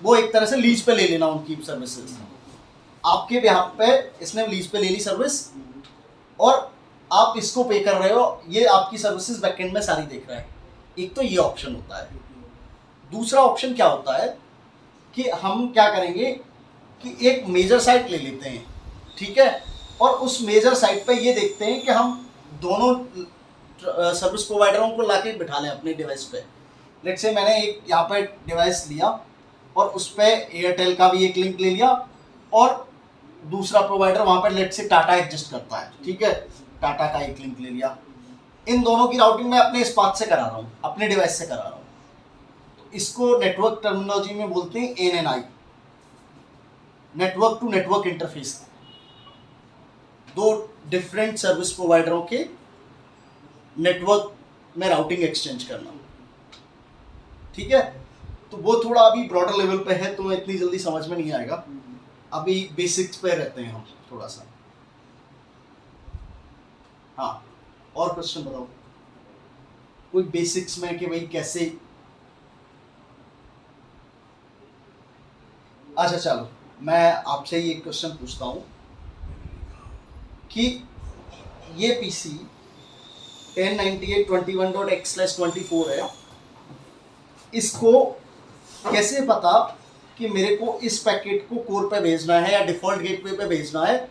वो एक तरह से लीज पे ले लेना उनकी सर्विसेज। आपके बिहाफ पे इसने लीज पे ले ली सर्विस और आप इसको पे कर रहे हो, ये आपकी सर्विसेज बैकएंड में सारी देख रहा है। एक तो ये ऑप्शन होता है। दूसरा ऑप्शन क्या होता है कि हम क्या करेंगे कि एक मेजर साइट ले लेते हैं, ठीक है, और उस मेजर साइट पे ये देखते हैं कि हम दोनों सर्विस प्रोवाइडरों को लाके बिठा लें अपने डिवाइस पे। लेट से मैंने एक यहाँ पे डिवाइस लिया और उस पर एयरटेल का भी एक लिंक ले लिया और दूसरा प्रोवाइडर वहाँ पर लेट से टाटा एग्जिस्ट करता है, ठीक है, टाटा का एक लिंक ले लिया। इन दोनों की राउटिंग मैं अपने इस पाथ से करा रहा हूँ, अपने डिवाइस से करा रहा हूँ। तो इसको नेटवर्क टर्मिनोलॉजी में बोलते हैं NNI, network to network interface. दो डिफरेंट सर्विस प्रोवाइडरों के नेटवर्क में राउटिंग एक्सचेंज करना, ठीक है। तो वो थोड़ा अभी ब्रॉडर लेवल पे है, तो इतनी जल्दी समझ में नहीं आएगा, अभी बेसिक्स पे रहते हैं हम थोड़ा सा। हाँ, और क्वेश्चन बताओ कोई बेसिक्स में कि भाई कैसे। अच्छा चलो, मैं आपसे ये क्वेश्चन पूछता हूँ कि ये पीसी 1098.21.x/24 है, इसको कैसे पता कि मेरे को इस पैकेट को कोर पे भेजना है या डिफॉल्ट गेटवे पे भेजना है,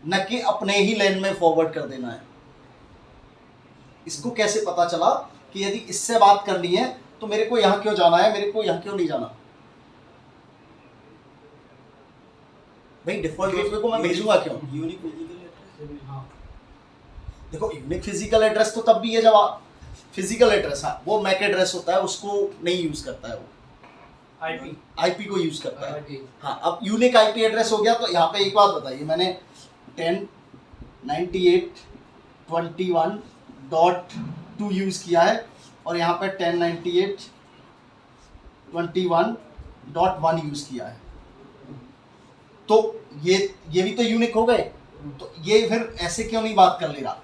न कि अपने ही लेन में फॉरवर्ड कर देना है। इसको कैसे पता चला कि यदि इससे बात करनी है तो मेरे को यहाँ क्यों जाना है, मेरे को यहाँ क्यों नहीं जाना। भाई डिफॉल्ट गेटवे को मैं भेजूंगा क्यों? Unique physical address. हाँ, देखो यूनिक फिजिकल एड्रेस तो तब भी है जब फिजिकल एड्रेस, हाँ वो मैक एड्रेस होता है, उसको नहीं यूज करता है, वो आईपी को यूज करता है। हाँ, अब यूनिक आईपी एड्रेस हो गया। तो यहाँ पे एक बात बताइए, मैंने 1098.21.2 यूज किया है और यहाँ पे 1098.21.1 यूज किया है, तो ये भी तो यूनिक हो गए। तो ये फिर ऐसे क्यों नहीं बात कर ले रहा,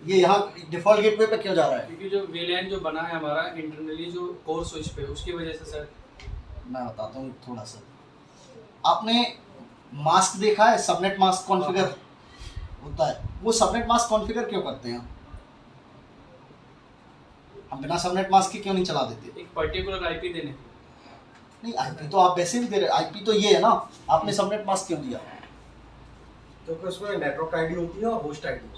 ये यहाँ डिफॉल्ट गेटवे पे क्यों जा रहा है? क्योंकि जो VLAN जो बना है हमारा इंटरनली जो कोर स्विच पे, उसकी वजह से सर। मैं बताता हूँ थोड़ा सा। आपने मास्क देखा है, सबनेट मास्क कॉन्फ़िगर होता है, वो सबनेट मास्क कॉन्फ़िगर क्यों करते हैं हम बिना सबनेट मास्क के क्यों नहीं चला देते? एक पर्टिकुलर आईपी देने। नहीं, आईपी तो आप वैसे भी दे रहे, आईपी तो ये है ना, आपने सबनेट मास्क क्यों दिया? तो उसमें नेटवर्क आईडी होती है और होस्ट आईडी।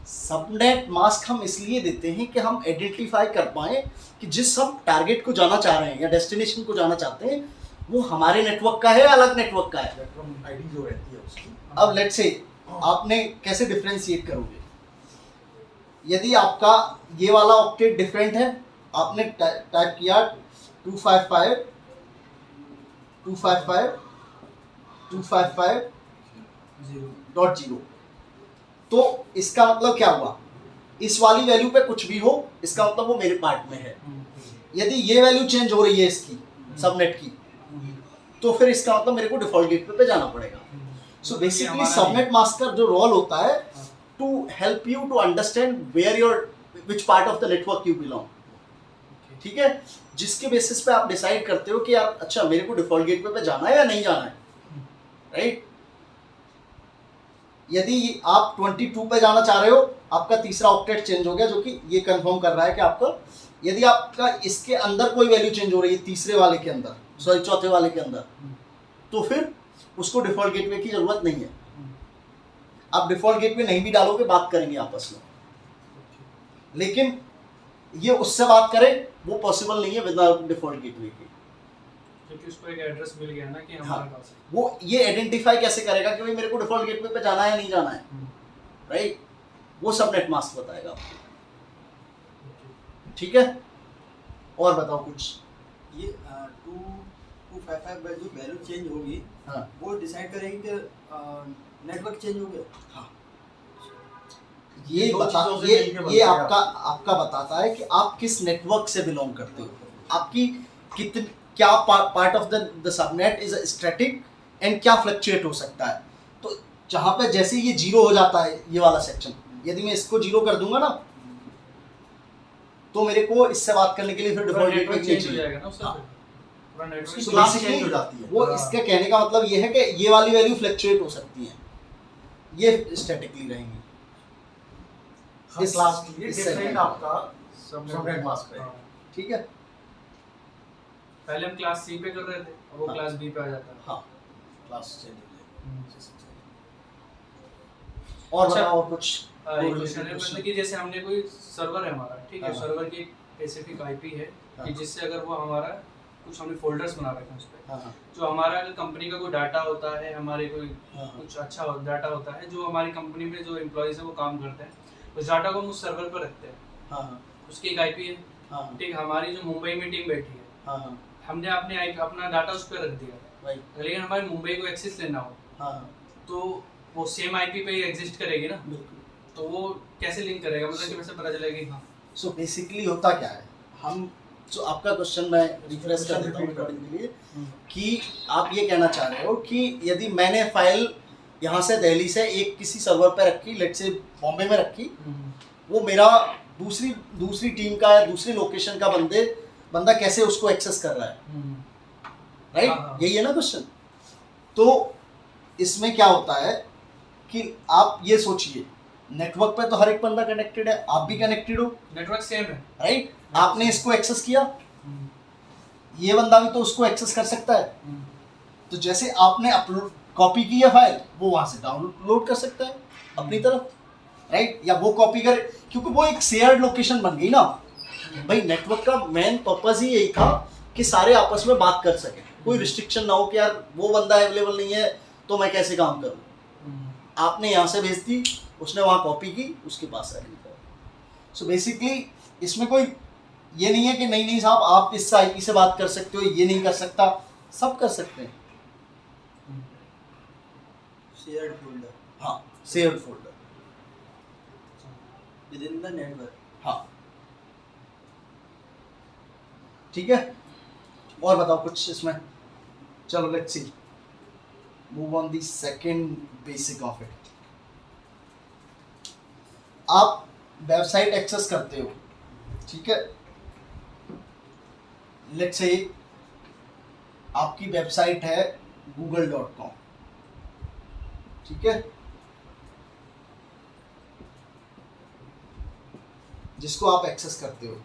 सबनेट मास्क हम इसलिए देते हैं कि हम आइडेंटिफाई कर पाएं कि जिस हम टारगेट को जाना चाह रहे हैं या डेस्टिनेशन को जाना चाहते हैं वो हमारे नेटवर्क का है या अलग नेटवर्क का है। नेटवर्क आईडी जो रहती है उसकी। अब लेट्स से आपने कैसे डिफरेंशिएट करोगे? यदि आपका ये वाला ऑक्टेट डिफरेंट है, आपने टाइप किया 255.255.255.0, तो इसका मतलब क्या हुआ? इस वाली वैल्यू पे कुछ भी हो, इसका मतलब वो मेरे पार्ट में है। यदि ये वैल्यू चेंज हो रही है इसकी सबनेट की, तो फिर इसका मतलब मेरे को डिफॉल्ट गेटवे पे जाना पड़ेगा। सो बेसिकली सबनेट मास्क का जो रोल होता है to help you to understand where your which part of the network you belong, ठीक है, जिसके बेसिस पे आप डिसाइड करते हो कि यार अच्छा मेरे को डिफॉल्ट गेटवे पे जाना है या नहीं जाना है, राइट। यदि आप 22 पे जाना चाह रहे हो, आपका तीसरा ऑक्टेट चेंज हो गया, जो कि ये कंफर्म कर रहा है कि आपका, यदि आपका इसके अंदर कोई वैल्यू चेंज हो रही है तीसरे वाले के अंदर, सॉरी चौथे वाले के अंदर, तो फिर उसको डिफॉल्ट गेटवे की जरूरत नहीं है। आप डिफॉल्ट गेटवे नहीं भी डालोगे, बात करेंगे आपस में, लेकिन ये उससे बात करें वो पॉसिबल नहीं है विदाउट डिफॉल्ट गेटवे के, क्योंकि उसको एक एड्रेस मिल गया ना कि हमारे पास। वो ये आइडेंटिफाई कैसे करेगा कि भाई मेरे को डिफॉल्ट गेटवे पे जाना है या नहीं जाना है, राइट, वो सबनेट मास्क बताएगा, ठीक है। और बताओ कुछ। ये 255 में जो वैल्यू चेंज होगी, हाँ, वो डिसाइड करेगी कि नेटवर्क चेंज हो गया। हाँ, ये दो बता, चीजों से ये मिलके बनता ये है आपका बताता है कि आप किस नेटवर्क से बिलोंग करते हो, आपकी कितनी क्या part of the subnet is static and क्या फ्लक्चुएट हो सकता है। तो जहाँ पे जैसे ये जीरो हो जाता है, ये वाला सेक्शन, यदि मैं इसको जीरो कर दूंगा ना, तो मेरे को इससे बात करने के लिए फिर डिफॉल्ट गेटवे चेंज हो जाएगा ना उससे। पूरा network So class basically change हो जाती है। वो हाँ। इसका कहने का मतलब ये है कि ये वाली वैल्यू फ्लक्चुएट हो सकती है, ये स्टैटिकली रहेंगी। हर इस- क्लास के लिए इस डिफरेंट segment आपका सबनेट मास्क है। हाँ। ठीक है। पहले हम क्लास सी पे कर रहे थे, अब वो हाँ। क्लास बी पे आ जाता है। हाँ, क्लास चेंज हो जाएगी। हम्म। और अच्छा। बताओ और कुछ एक क्वेश्चन है, मतलब कि जैसे हमने कोई सर्वर है हमारा, ठीक है, हाँ। सर्वर की स्पेसिफिक आईपी है हाँ। कि जिससे अगर वो हमारा कुछ हमने फोल्डर्स बना रखे हैं उस पे, हाँ हाँ जो हमारा अगर कंपनी का कोई डाटा होता है, हमारे कोई हाँ कुछ अच्छा डाटा होता है, जो हमारी कंपनी में जो एम्प्लॉयज है वो काम करते हैं, उस डाटा को हम उस सर्वर पर रखते हैं। हाँ हाँ उसकी एक आईपी है, हाँ ठीक, हमारी जो मुंबई में टीम बैठी है, हाँ हाँ हमने अपना डाटा उस पर रख दिया, भाई लेकिन हमारे मुंबई को एक्सेस लेना हो हाँ हाँ तो वो सेम आईपी पे ही एग्जिस्ट करेगी ना, बिल्कुल। तो वो कैसे लिंक करेगा, मतलब कि वैसे पता चलेगा कि हाँ। सो बेसिकली होता क्या है, हम जो आपका क्वेश्चन मैं रिफ्रेश कर देता हूँ repeat कर रिकॉर्डिंग के लिए कि आप ये कहना चाह रहे हो कि यदि मैंने फाइल यहाँ से दिल्ली से एक किसी सर्वर पे रखी, लेट से बॉम्बे में रखी, वो मेरा दूसरी टीम का या दूसरी लोकेशन का बंदा कैसे उसको एक्सेस कर रहा है, राइट? हाँ। यही है ना क्वेश्चन। तो इसमें क्या होता है कि आप ये सोचिए, नेटवर्क पे तो हर एक बंदा कनेक्टेड है, आप भी कनेक्टेड हो, नेटवर्क सेम है। राइट? आपने इसको एक्सेस किया, ये बंदा भी तो उसको एक्सेस कर सकता है। तो जैसे आपने अपलोड कॉपी की है फाइल, वो वहां से डाउनलोड कर सकता है अपनी तरफ, राइट? या वो कॉपी करे, क्योंकि वो एक शेयर्ड लोकेशन बन गई ना भाई। नेटवर्क का मेन पर्पस ही यही था कि सारे आपस में बात कर सके, कोई रिस्ट्रिक्शन ना हो कि यार वो बंदा अवेलेबल नहीं है तो मैं कैसे काम करूँ। आपने यहाँ से भेज दी, उसने वहाँ कॉपी की, उसके पास आ गई। सो बेसिकली इसमें कोई ये नहीं है कि नहीं साहब आप इस आईपी से बात कर सकते हो, ये नहीं कर सकता, सब कर सकते हैं। shared folder हाँ, shared folder, within the network. हाँ, ठीक है। और बताओ कुछ इसमें। चलो let's see, move on the second basic of it. आप वेबसाइट एक्सेस करते हो, ठीक है, लेट्स से आपकी वेबसाइट है google.com, ठीक है, जिसको आप एक्सेस करते हो।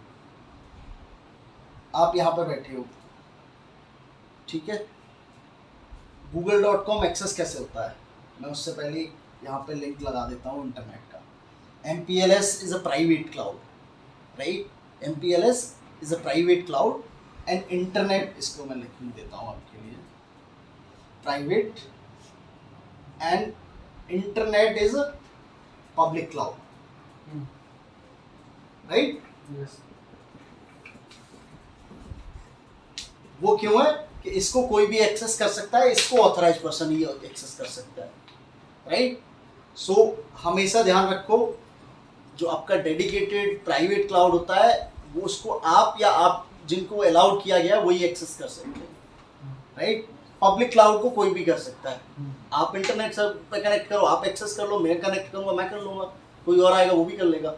आप यहाँ पर बैठे हो, ठीक है। google.com एक्सेस कैसे होता है, मैं उससे पहले यहाँ पे लिंक लगा देता हूँ इंटरनेट का। MPLS is a private cloud, right? MPLS is a private cloud and internet, इसको मैं लिख देता हूँ आपके लिए, private and internet is a public cloud, right? वो क्यों है कि इसको कोई भी एक्सेस कर सकता है, इसको ऑथराइज पर्सन ही एक्सेस कर सकता है, राइट? सो हमेशा ध्यान रखो, जो आपका डेडिकेटेड प्राइवेट क्लाउड होता है वो उसको आप या आप जिनको अलाउड किया गया वही एक्सेस कर सकते हैं, राइट? पब्लिक क्लाउड को कोई भी कर सकता है। आप इंटरनेट से पे कनेक्ट करो, आप एक्सेस कर लो, मैं कनेक्ट करूंगा, मैं कर लूंगा, कोई और आएगा वो भी कर लेगा।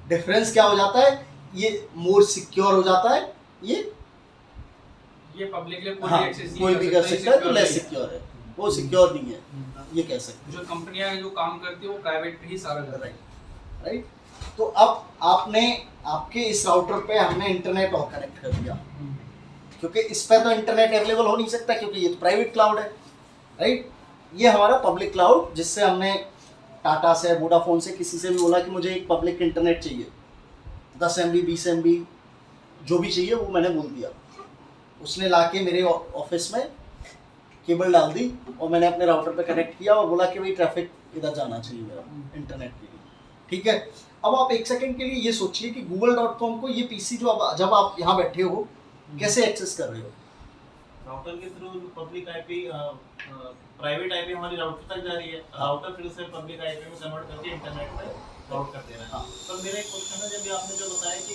डिफरेंस क्या हो जाता है, ये मोर सिक्योर हो जाता है, ये पब्लिक ले कोई हाँ, एक्सेस कोई भी कर सकता है, तो लेस सिक्योर है, वो सिक्योर नहीं है, ये कह सकते जो कंपनियां जो काम करती है वो प्राइवेट पे ही सारा हैं, कर रही राइट? राइट? तो अब आपने आपके इस राउटर पे हमने इंटरनेट और कनेक्ट कर दिया, क्योंकि इस पे तो इंटरनेट अवेलेबल हो नहीं सकता क्योंकि ये तो प्राइवेट क्लाउड है, राइट? ये हमारा पब्लिक क्लाउड, जिससे हमने टाटा से, वोडाफोन से, किसी से भी बोला कि मुझे एक पब्लिक इंटरनेट चाहिए, 10 MB 20 MB जो भी चाहिए वो मैंने बोल दिया, उसने लाके मेरे ऑफिस में केबल डाल दी और मैंने अपने राउटर पे कनेक्ट किया और बोला कि भाई ट्रैफिक इधर जाना चाहिए मेरा इंटरनेट के लिए, ठीक है। अब आप एक सेकंड के लिए ये सोचिए कि google.com को ये पीसी जो जब आप यहाँ बैठे हो कैसे एक्सेस कर रहे हो? राउटर के through public IP, private IP हमारी राउटर तक जा रही है, राउटर फिर उसे पब्लिक आईपी में कन्वर्ट करके इंटरनेट पे राउट कर दे रहा है। हाँ। पर मेरा एक क्वेश्चन है, जब आपने जो बताया कि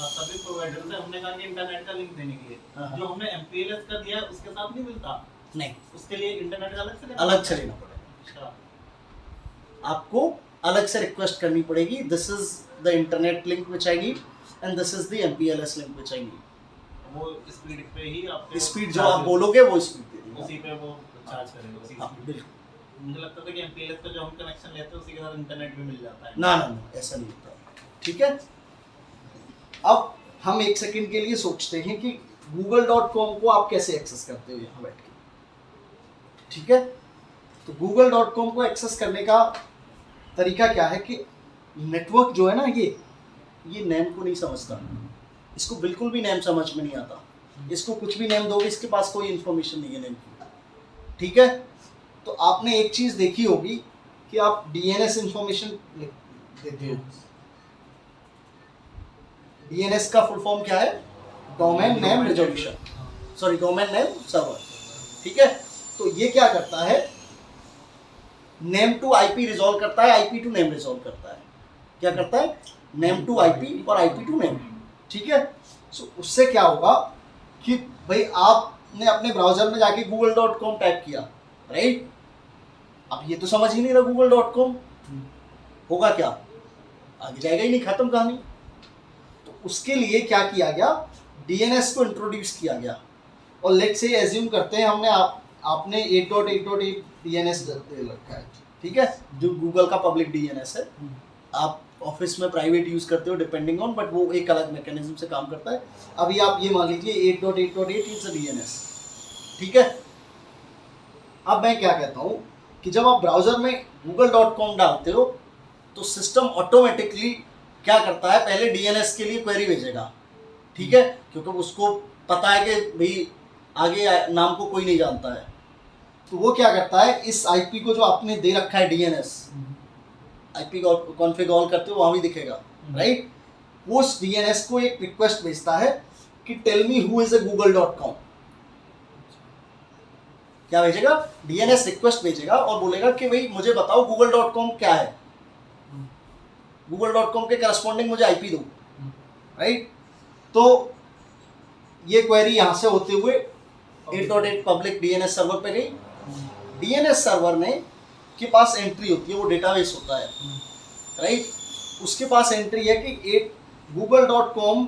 सर्विस प्रोवाइडर से हमने कहा कि इंटरनेट का लिंक देने के लिए, हाँ। जो हमने MPLS का दिया उसके साथ नहीं मिलता, नहीं, उसके लिए इंटरनेट का अलग से लेना अलग से लेना पड़ेगा, अच्छा, आपको अलग से रिक्वेस्ट करनी पड़ेगी, this is the internet link which I need and this is the MPLS link which I need, वो स्पीड पे ही आपके स्पीड जो आप बोलोगे वो स्पीड दे देगा। उसी पे वो चार्ज करेगा उसी हाँ speed। बिल्कुल। मुझे लगता था कि एमपीएलएस का जो हम कनेक्शन लेते हैं उसी के साथ इंटरनेट भी मिल जाता है। ना ना ना ऐसा नहीं होता। ठीक है, अब हम एक सेकंड के लिए सोचते हैं कि google.com को आप कैसे एक्सेस करते हो यहाँ बैठ के। ठीक है, तो google.com को एक्सेस करने का तरीका क्या है कि नेटवर्क जो है ना ये नेम को नहीं समझता, इसको बिल्कुल भी नेम समझ में नहीं आता। इसको कुछ भी नेम दोगे इसके पास कोई इन्फॉर्मेशन नहीं है नेम की। ठीक है, तो आपने एक चीज देखी होगी कि आप डीएनएस इंफॉर्मेशन देते हो। डीएनएस का फुल फॉर्म क्या है? Domain name resolution, sorry domain name server. ठीक है, तो ये क्या करता है? नेम टू आईपी रिजॉल्व करता है, आईपी टू नेम रिजॉल्व करता है। क्या करता है? नेम टू आईपी और आईपी टू नेम। ठीक है, सो उससे क्या होगा कि भाई आपने अपने ब्राउजर में जाके google.com टाइप किया, राइट? अब ये तो समझ ही नहीं रहा google.com, होगा क्या? आगे जाएगा ही नहीं, खत्म कहानी। तो उसके लिए क्या किया गया? डीएनएस को इंट्रोड्यूस किया गया। और लेट्स से एज्यूम करते हैं हमने आपने 8.8.8 डीएनएस दे रखा है, ठीक है, जो गूगल का पब्लिक डीएनएस है। आप ऑफिस में प्राइवेट यूज करते हो डिपेंडिंग ऑन, बट वो एक अलग मैकेनिज्म से काम करता है। अभी आप ये मान लीजिए 8.8.8 इज अ डीएनएस। ठीक है, अब मैं क्या कहता हूँ कि जब आप ब्राउजर में google.com डालते हो तो सिस्टम ऑटोमेटिकली क्या करता है? पहले डीएनएस के लिए क्वेरी भेजेगा। ठीक है, क्योंकि उसको पता है कि भाई आगे नाम को कोई नहीं जानता है। तो वो क्या करता है? इस आईपी को जो आपने दे रखा है डीएनएस, आईपी कॉन्फ़िगर करते हो वहां भी दिखेगा, राइट? वो उस डीएनएस को एक रिक्वेस्ट भेजता है कि tell me who is a google.com। क्या भेजेगा? डीएनएस रिक्वेस्ट भेजेगा और बोलेगा कि भाई मुझे बताओ google.com क्या है, google.com के करस्पॉन्डिंग मुझे आईपी दो, राइट? तो ये क्वेरी यहाँ से होते हुए 8.8 पब्लिक डीएनएस सर्वर पे गई। डीएनएस सर्वर में के पास एंट्री होती है, वो डेटाबेस होता है, राइट? उसके पास एंट्री है कि google.com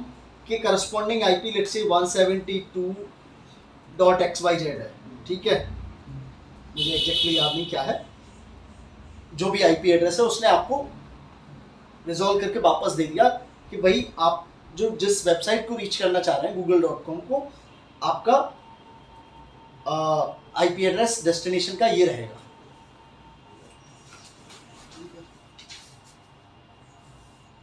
के corresponding IP let's say 172.xyz है। ठीक है, मुझे एग्जैक्टली याद नहीं क्या है, जो भी आईपी एड्रेस है उसने आपको रिजॉल्व करके वापस दे दिया कि भाई आप जो जिस वेबसाइट को रीच करना चाह रहे हैं google.com को, आपका आईपी एड्रेस डेस्टिनेशन का ये रहेगा।